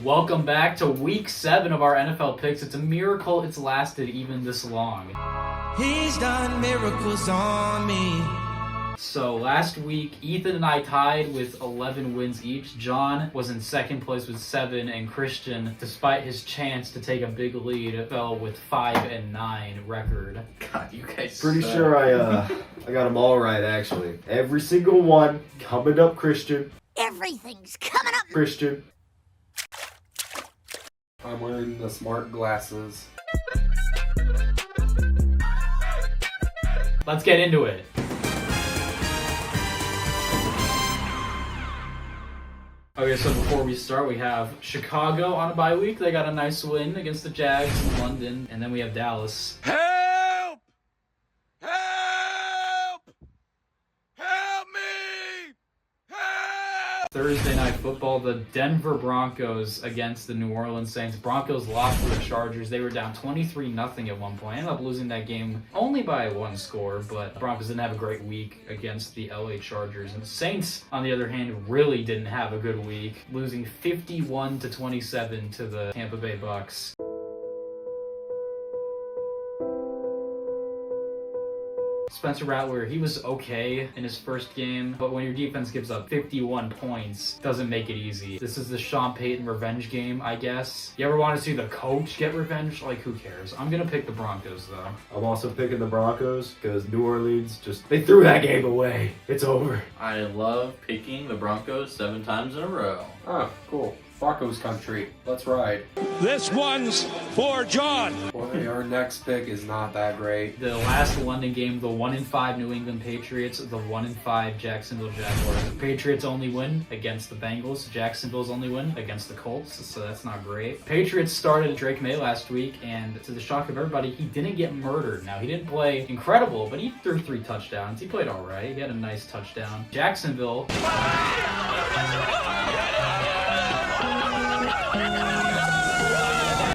Welcome back to week 7 of our NFL picks. It's a miracle it's lasted even this long. He's done miracles on me. So last week, Ethan and I tied with 11 wins each. John was in second place with 7, and Christian, despite his chance to take a big lead, fell with 5-9 record. God, you guys Pretty suck. sure I got them all right, actually. Every single one. Coming up, Christian. Everything's coming up. Christian. I'm wearing the smart glasses. Let's get into it. Okay, so before we start, we have Chicago on a bye week. They got a nice win against the Jags in London. And then we have Dallas. Help! Help! Help me! Help! Thursday night football, the Denver Broncos against the New Orleans Saints. Broncos lost to the Chargers. They were down 23-0 at one point. Ended up losing that game only by 1 score, but the Broncos didn't have a great week against the LA Chargers. And the Saints, on the other hand, really didn't have a good week, losing 51-27 to the Tampa Bay Bucks. Spencer Rattler, he was okay in his first game, but when your defense gives up 51 points, doesn't make it easy. This is the Sean Payton revenge game, I guess. You ever want to see the coach get revenge? Like, who cares? I'm gonna pick the Broncos, though. I'm also picking the Broncos because New Orleans they threw that game away. It's over. I love picking the Broncos 7 times in a row. Ah, cool. Broncos country. Let's ride. This one's for John. Boy, our next pick is not that great. The last London game, the 1-5 New England Patriots, the 1-5 Jacksonville Jaguars. The Patriots only win against the Bengals. Jacksonville's only win against the Colts, so that's not great. Patriots started Drake May last week, and to the shock of everybody, he didn't get murdered. Now, he didn't play incredible, but he threw 3 touchdowns. He played all right. He had a nice touchdown. Jacksonville...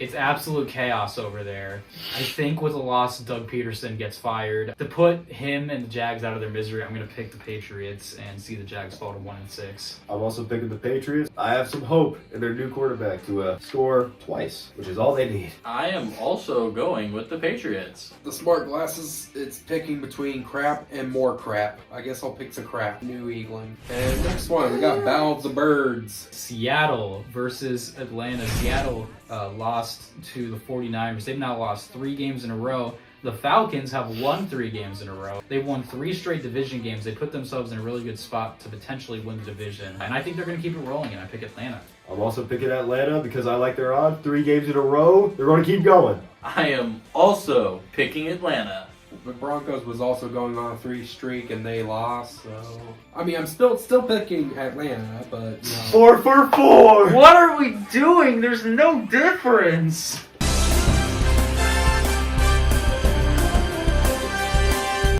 It's absolute chaos over there. I think with a loss, Doug Peterson gets fired. To put him and the Jags out of their misery, I'm going to pick the Patriots and see the Jags fall to 1-6. I'm also picking the Patriots. I have some hope in their new quarterback to score twice, which is all they need. I am also going with the Patriots. The smart glasses, it's picking between crap and more crap. I guess I'll pick the crap. New England. And next one, we got Battle of the Birds. Seattle versus Atlanta. Seattle lost to the 49ers. They've now lost 3 games in a row. The Falcons have won 3 games in a row. They've won 3 straight division games. They put themselves in a really good spot to potentially win the division. And I think they're going to keep it rolling, and I pick Atlanta. I'm also picking Atlanta because I like their odds. 3 games in a row. They're going to keep going. I am also picking Atlanta. The Broncos was also going on a 3 streak and they lost, so... I mean, I'm still picking Atlanta, but, you know... 4 for 4! What are we doing? There's no difference.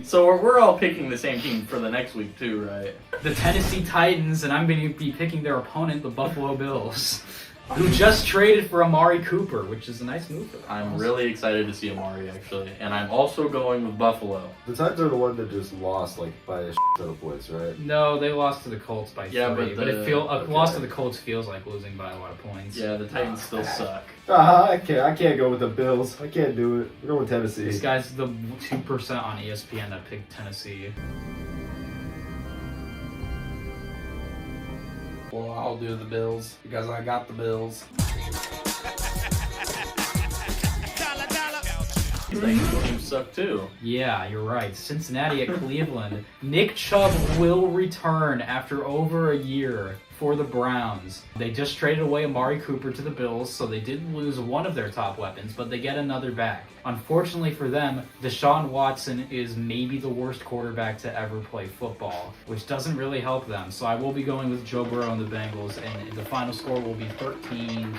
So we're all picking the same team for the next week too, right? The Tennessee Titans, and I'm going to be picking their opponent, the Buffalo Bills, who just traded for Amari Cooper, which is a nice move for them. I'm really excited to see Amari, actually. And I'm also going with Buffalo. The Titans are the one that just lost, by a ton of points, right? No, they lost to the Colts by 3. Yeah, but but a loss to the Colts feels like losing by a lot of points. Yeah, the Titans still suck. I can't go with the Bills. I can't do it. We're going with Tennessee. This guy's the 2% on ESPN that picked Tennessee. Well, I'll do the Bills, because I got the Bills. These teams suck too. Yeah, you're right. Cincinnati at Cleveland. Nick Chubb will return after over a year for the Browns. They just traded away Amari Cooper to the Bills, so they did lose one of their top weapons, but they get another back. Unfortunately for them, Deshaun Watson is maybe the worst quarterback to ever play football, which doesn't really help them. So I will be going with Joe Burrow and the Bengals, and the final score will be 13-10.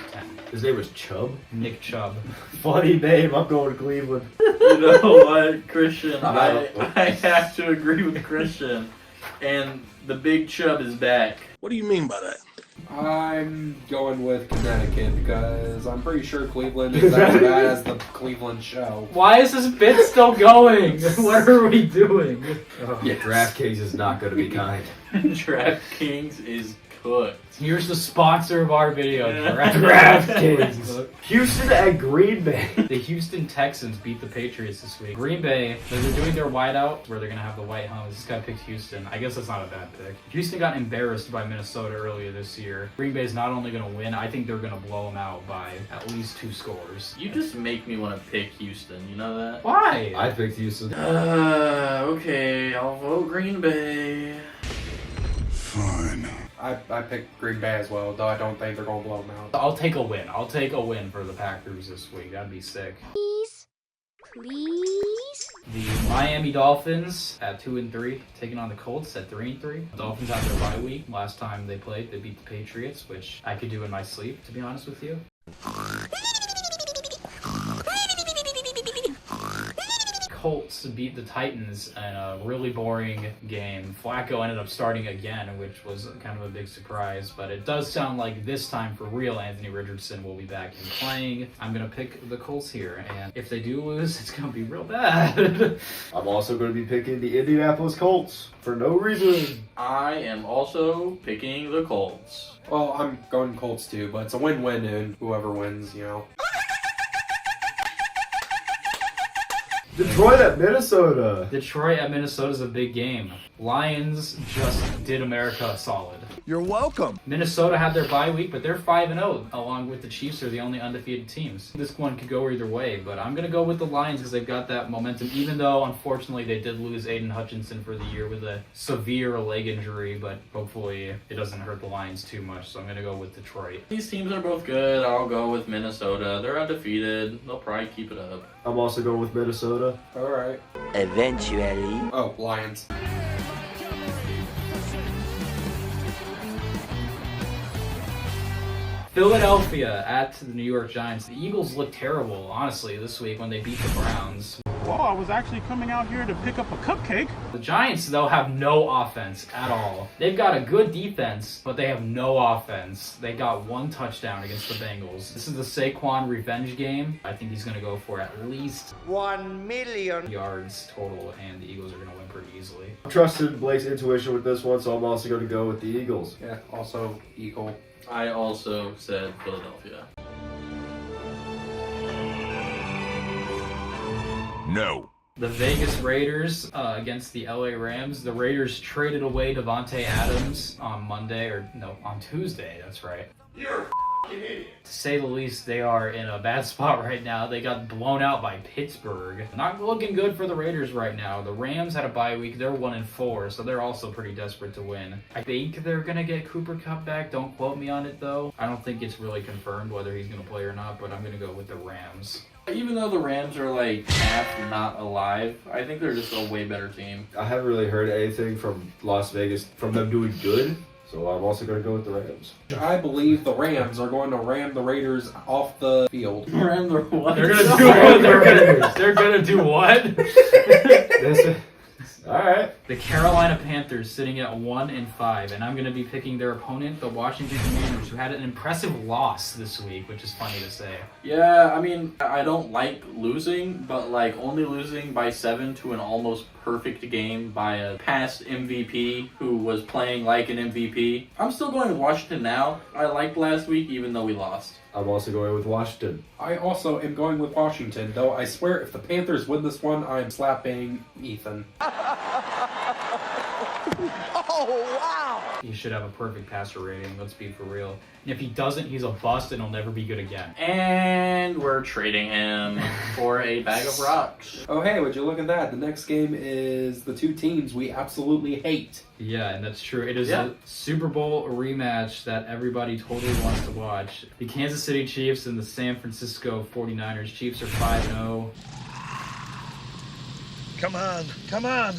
His name was Chubb? Nick Chubb. Funny name. I'm going to Cleveland. You know what, Christian? I I have to agree with Christian. And the big Chubb is back. What do you mean by that? I'm going with Connecticut because I'm pretty sure Cleveland is as bad as the Cleveland show. Why is this bit still going? What are we doing? Yeah, DraftKings is not going to be kind. DraftKings is cooked. Here's the sponsor of our video, DraftKings. Houston at Green Bay. The Houston Texans beat the Patriots this week. Green Bay, they're doing their whiteout where they're going to have the white helmets. This guy picked Houston. I guess that's not a bad pick. Houston got embarrassed by Minnesota earlier this year. Green Bay's not only going to win, I think they're going to blow them out by at least 2 scores. You just make me want to pick Houston, you know that? Why? I picked Houston. Okay, I'll vote Green Bay. Fine. I picked Green Bay as well, though I don't think they're going to blow them out. I'll take a win. I'll take a win for the Packers this week. That'd be sick. Please. Please. The Miami Dolphins at 2-3, taking on the Colts at 3-3. The Dolphins have their bye week. Last time they played, they beat the Patriots, which I could do in my sleep, to be honest with you. Colts beat the Titans in a really boring game. Flacco ended up starting again, which was kind of a big surprise, but it does sound like this time for real Anthony Richardson will be back in playing. I'm going to pick the Colts here, and if they do lose, it's going to be real bad. I'm also going to be picking the Indianapolis Colts for no reason. I am also picking the Colts. Well, I'm going Colts too, but it's a win-win, and whoever wins, you know. Detroit at Minnesota. Detroit at Minnesota is a big game. Lions just did America a solid. You're welcome. Minnesota had their bye week, but they're 5-0, along with the Chiefs are the only undefeated teams. This one could go either way, but I'm going to go with the Lions because they've got that momentum, even though, unfortunately, they did lose Aiden Hutchinson for the year with a severe leg injury, but hopefully it doesn't hurt the Lions too much, so I'm going to go with Detroit. These teams are both good. I'll go with Minnesota. They're undefeated. They'll probably keep it up. I'm also going with Minnesota. All right. Eventually. Oh, Lions. Philadelphia at the New York Giants. The Eagles look terrible, honestly, this week when they beat the Browns. Well, I was actually coming out here to pick up a cupcake. The Giants, though, have no offense at all. They've got a good defense, but they have no offense. They got 1 touchdown against the Bengals. This is the Saquon revenge game. I think he's going to go for at least 1 million yards total, and the Eagles are going to win pretty easily. I'm trusting Blake's intuition with this one, so I'm also going to go with the Eagles. Yeah, also Eagle. I also said Philadelphia. No. The Vegas Raiders against the LA Rams. The Raiders traded away Devontae Adams on on Tuesday, that's right. You're an idiot. To say the least, they are in a bad spot right now. They got blown out by Pittsburgh. Not looking good for the Raiders right now. The Rams had a bye week. They're 1-4, so they're also pretty desperate to win. I think they're going to get Cooper Kupp back. Don't quote me on it, though. I don't think it's really confirmed whether he's going to play or not, but I'm going to go with the Rams. Even though the Rams are like half not alive, I think they're just a way better team. I haven't really heard anything from Las Vegas from them doing good, so I'm also going to go with the Rams. I believe the Rams are going to ram the Raiders off the field. Ram the what? They're going to do what? They're going to do what? Alright. The Carolina Panthers sitting at 1-5, and I'm going to be picking their opponent, the Washington Commanders, who had an impressive loss this week, which is funny to say. Yeah, I mean, I don't like losing, but like only losing by 7 to an almost perfect game by a past MVP who was playing like an MVP. I'm still going with Washington now. I liked last week, even though we lost. I'm also going with Washington. I also am going with Washington, though I swear if the Panthers win this one, I'm slapping Ethan. Oh, wow! He should have a perfect passer rating, let's be for real. And if he doesn't, he's a bust and he'll never be good again. And we're trading him for a bag of rocks. Oh hey, would you look at that? The next game is the 2 teams we absolutely hate. Yeah, and that's true. It is a Super Bowl rematch that everybody totally wants to watch. The Kansas City Chiefs and the San Francisco 49ers. Chiefs are 5-0. Come on. Come on.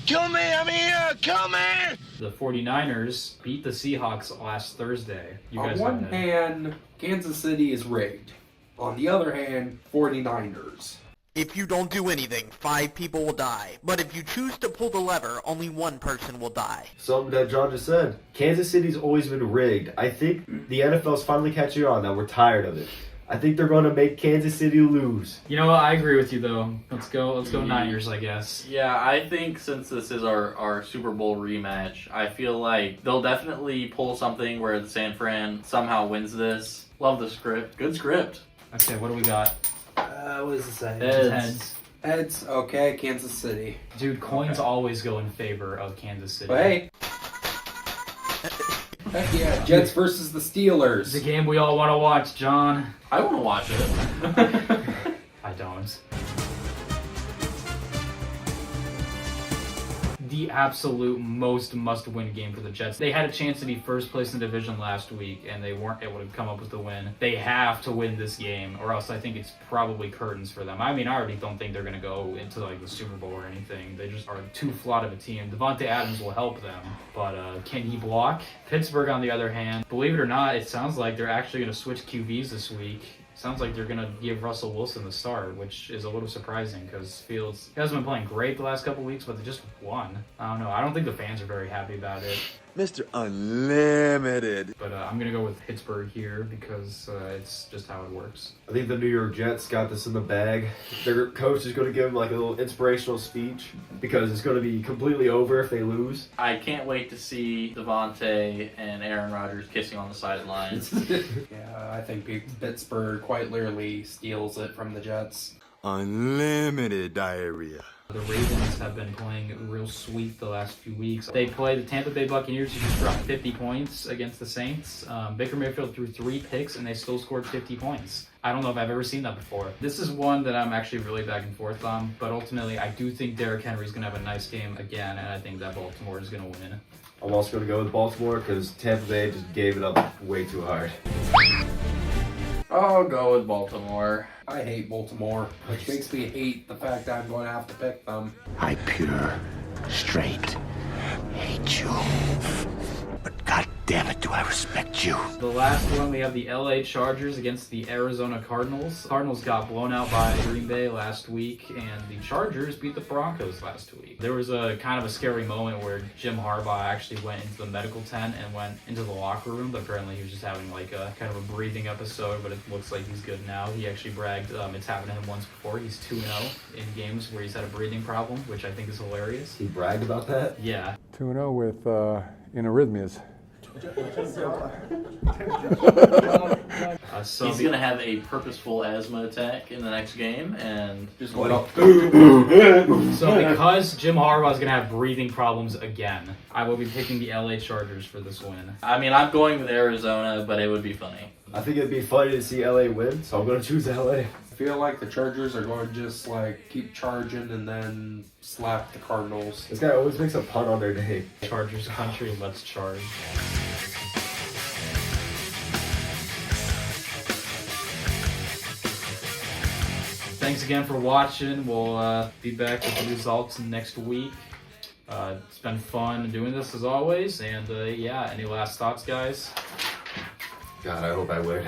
Kill me. I'm here. Kill me. The 49ers beat the Seahawks last Thursday. You On guys one have that. hand, Kansas City is rigged. On the other hand, 49ers. If you don't do anything, 5 people will die. But if you choose to pull the lever, only 1 person will die. Something that John just said. Kansas City's always been rigged. I think the NFL's finally catching on that we're tired of it. I think they're going to make Kansas City lose. You know what? I agree with you though. Let's go Niners, I guess. Yeah, I think since this is our Super Bowl rematch, I feel like they'll definitely pull something where the San Fran somehow wins this. Love the script. Good script. Okay, what do we got? What does it say? Heads. Heads. Okay, Kansas City. Dude, coins always go in favor of Kansas City. But hey. Heck yeah, Jets versus the It's Steelers. a game we all want to watch, John. I want to watch it. I don't. The absolute most must-win game for the Jets. They had a chance to be first place in the division last week, and they weren't able to come up with the win. They have to win this game, or else I think it's probably curtains for them. I mean, I already don't think they're going to go into like the Super Bowl or anything. They just are too flawed of a team. Devontae Adams will help them, but can he block? Pittsburgh, on the other hand, believe it or not, it sounds like they're actually going to switch QBs this week. Sounds like they're going to give Russell Wilson the start, which is a little surprising because Fields hasn't been playing great the last couple weeks, but they just won. I don't know. I don't think the fans are very happy about it. Mr. Unlimited. But I'm going to go with Pittsburgh here because it's just how it works. I think the New York Jets got this in the bag. Their coach is going to give them like a little inspirational speech because it's going to be completely over if they lose. I can't wait to see Devontae and Aaron Rodgers kissing on the sidelines. Yeah, I think Pittsburgh quite literally steals it from the Jets. Unlimited diarrhea. The Ravens have been playing real sweet the last few weeks. They played the Tampa Bay Buccaneers, who just dropped 50 points against the Saints. Baker Mayfield threw 3 picks, and they still scored 50 points. I don't know if I've ever seen that before. This is one that I'm actually really back and forth on, but ultimately I do think Derrick Henry's going to have a nice game again, and I think that Baltimore is going to win. I'm also going to go with Baltimore because Tampa Bay just gave it up way too hard. I'll go with Baltimore. I hate Baltimore, which makes me hate the fact that I'm going to have to pick them. I pure, straight hate you. But god damn it, do I respect you. The last one, we have the LA Chargers against the Arizona Cardinals. Cardinals got blown out by Green Bay last week, and the Chargers beat the Broncos last week. There was a kind of a scary moment where Jim Harbaugh actually went into the medical tent and went into the locker room, but apparently he was just having like a kind of a breathing episode, but it looks like he's good now. He actually bragged it's happened to him once before. He's 2-0 in games where he's had a breathing problem, which I think is hilarious. He bragged about that? Yeah. 2-0 with in arrhythmias. So He's going to have a purposeful asthma attack in the next game, and Just went up. So because Jim Harbaugh is going to have breathing problems again, I will be picking the LA Chargers for this win. I mean, I'm going with Arizona, but it would be funny. I think it'd be funny to see LA win, so I'm going to choose LA. I feel like the Chargers are going to just like keep charging and then slap the Cardinals. This guy always makes a pun on their name. Chargers country, let's charge. Thanks again for watching. We'll be back with the results next week. It's been fun doing this as always. And yeah, any last thoughts, guys? God, I hope I win.